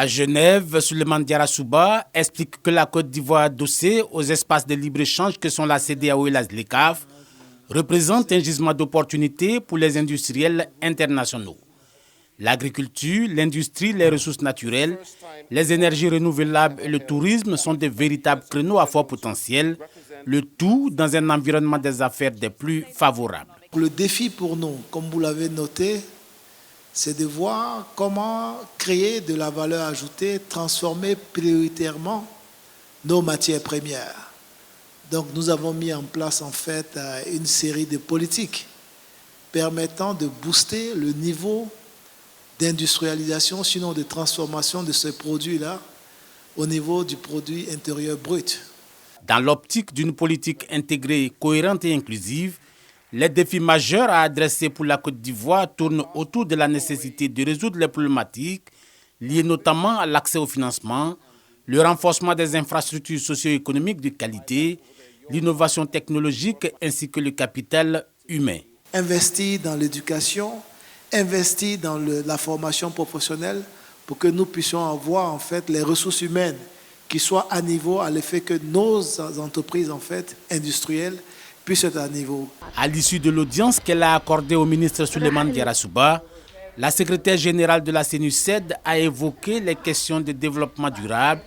À Genève, Souleymane Diarra Souba explique que la Côte d'Ivoire adossée aux espaces de libre-échange que sont la CEDEAO et la ZLECAf représente un gisement d'opportunités pour les industriels internationaux. L'agriculture, l'industrie, les ressources naturelles, les énergies renouvelables et le tourisme sont de véritables créneaux à fort potentiel, le tout dans un environnement des affaires des plus favorables. Le défi pour nous, comme vous l'avez noté, c'est de voir comment créer de la valeur ajoutée, transformer prioritairement nos matières premières. Donc nous avons mis en place en fait une série de politiques permettant de booster le niveau d'industrialisation, sinon de transformation de ce produit-là au niveau du produit intérieur brut. Dans l'optique d'une politique intégrée, cohérente et inclusive, les défis majeurs à adresser pour la Côte d'Ivoire tournent autour de la nécessité de résoudre les problématiques liées notamment à l'accès au financement, le renforcement des infrastructures socio-économiques de qualité, l'innovation technologique ainsi que le capital humain. Investir dans l'éducation, investir dans la formation professionnelle pour que nous puissions avoir en fait les ressources humaines qui soient à niveau à l'effet que nos entreprises en fait industrielles puissent être à niveau. À l'issue de l'audience qu'elle a accordée au ministre Souleymane Diarra Souba, la secrétaire générale de la CNUSED a évoqué les questions de développement durable,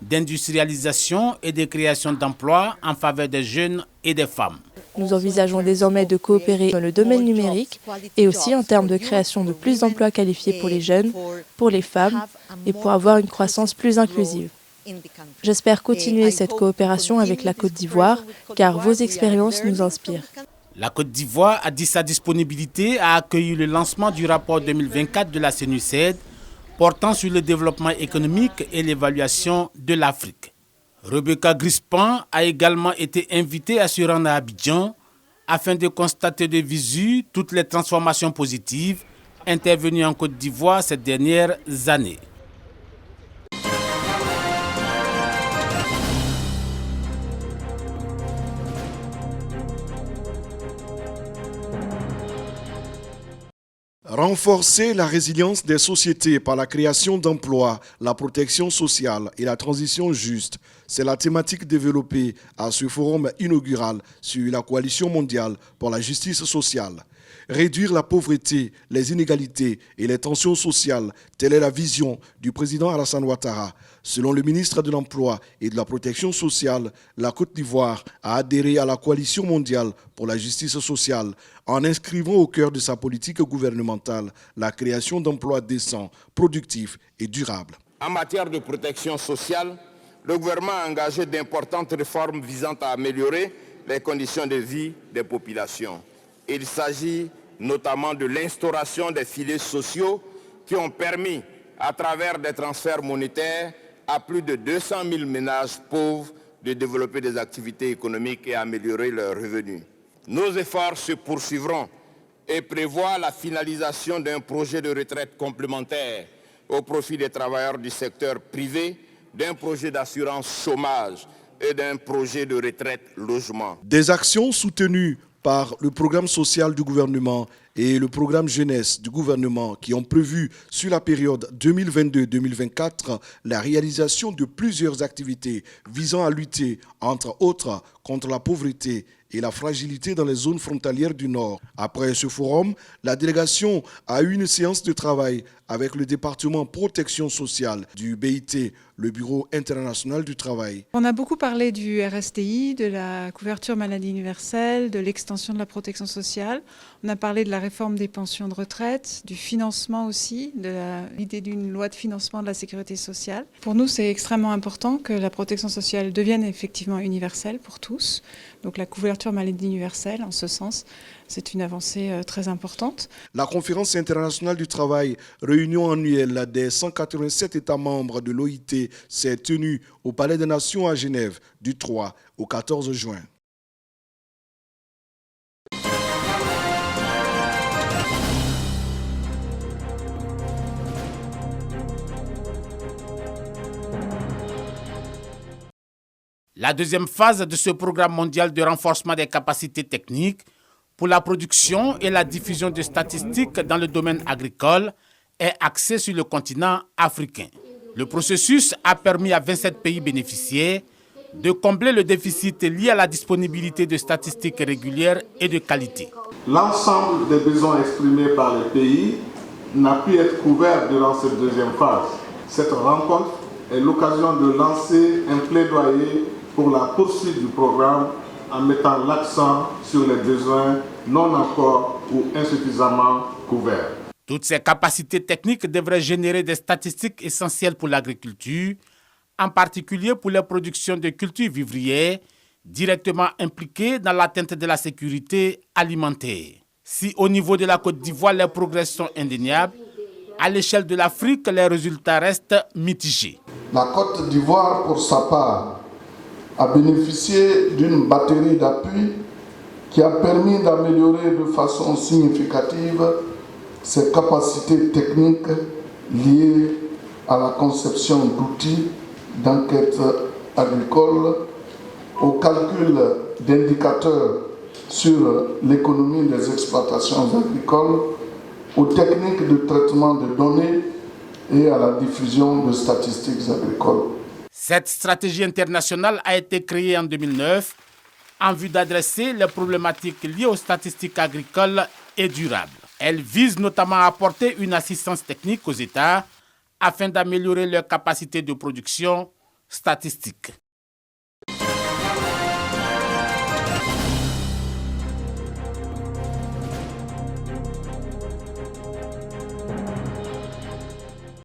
d'industrialisation et de création d'emplois en faveur des jeunes et des femmes. Nous envisageons désormais de coopérer dans le domaine numérique et aussi en termes de création de plus d'emplois qualifiés pour les jeunes, pour les femmes et pour avoir une croissance plus inclusive. J'espère continuer cette coopération avec la Côte d'Ivoire car vos expériences nous inspirent. La Côte d'Ivoire a dit sa disponibilité à accueillir le lancement du rapport 2024 de la CNUSED portant sur le développement économique et l'évaluation de l'Afrique. Rebecca Grispan a également été invitée à se rendre à Abidjan afin de constater de visu toutes les transformations positives intervenues en Côte d'Ivoire ces dernières années. Renforcer la résilience des sociétés par la création d'emplois, la protection sociale et la transition juste, c'est la thématique développée à ce forum inaugural sur la Coalition mondiale pour la justice sociale. Réduire la pauvreté, les inégalités et les tensions sociales, telle est la vision du président Alassane Ouattara. Selon le ministre de l'Emploi et de la Protection sociale, la Côte d'Ivoire a adhéré à la Coalition mondiale pour la justice sociale en inscrivant au cœur de sa politique gouvernementale la création d'emplois décents, productifs et durables. En matière de protection sociale, le gouvernement a engagé d'importantes réformes visant à améliorer les conditions de vie des populations. Il s'agit notamment de l'instauration des filets sociaux qui ont permis, à travers des transferts monétaires, à plus de 200 000 ménages pauvres de développer des activités économiques et améliorer leurs revenus. Nos efforts se poursuivront et prévoient la finalisation d'un projet de retraite complémentaire au profit des travailleurs du secteur privé, d'un projet d'assurance chômage et d'un projet de retraite logement. Des actions soutenues par le programme social du gouvernement et le programme jeunesse du gouvernement qui ont prévu sur la période 2022-2024 la réalisation de plusieurs activités visant à lutter, entre autres, contre la pauvreté et la fragilité dans les zones frontalières du Nord. Après ce forum, la délégation a eu une séance de travail avec le département protection sociale du BIT, le Bureau international du travail. On a beaucoup parlé du RSTI, de la couverture maladie universelle, de l'extension de la protection sociale. On a parlé de la réforme des pensions de retraite, du financement aussi, de l'idée d'une loi de financement de la sécurité sociale. Pour nous, c'est extrêmement important que la protection sociale devienne effectivement universelle pour tous. Donc la couverture maladie universelle, en ce sens, c'est une avancée très importante. La conférence internationale du travail, réunion annuelle des 187 États membres de l'OIT, s'est tenue au Palais des Nations à Genève du 3 au 14 juin. La deuxième phase de ce programme mondial de renforcement des capacités techniques pour la production et la diffusion de statistiques dans le domaine agricole est axée sur le continent africain. Le processus a permis à 27 pays bénéficiaires de combler le déficit lié à la disponibilité de statistiques régulières et de qualité. L'ensemble des besoins exprimés par les pays n'a pu être couvert durant cette deuxième phase. Cette rencontre est l'occasion de lancer un plaidoyer pour la poursuite du programme en mettant l'accent sur les besoins non encore ou insuffisamment couverts. Toutes ces capacités techniques devraient générer des statistiques essentielles pour l'agriculture, en particulier pour la production de cultures vivrières directement impliquées dans l'atteinte de la sécurité alimentaire. Si au niveau de la Côte d'Ivoire, les progrès sont indéniables, à l'échelle de l'Afrique, les résultats restent mitigés. La Côte d'Ivoire, pour sa part, a bénéficié d'une batterie d'appui qui a permis d'améliorer de façon significative ses capacités techniques liées à la conception d'outils d'enquête agricole, au calcul d'indicateurs sur l'économie des exploitations agricoles, aux techniques de traitement de données et à la diffusion de statistiques agricoles. Cette stratégie internationale a été créée en 2009 en vue d'adresser les problématiques liées aux statistiques agricoles et durables. Elle vise notamment à apporter une assistance technique aux États afin d'améliorer leur capacité de production statistique.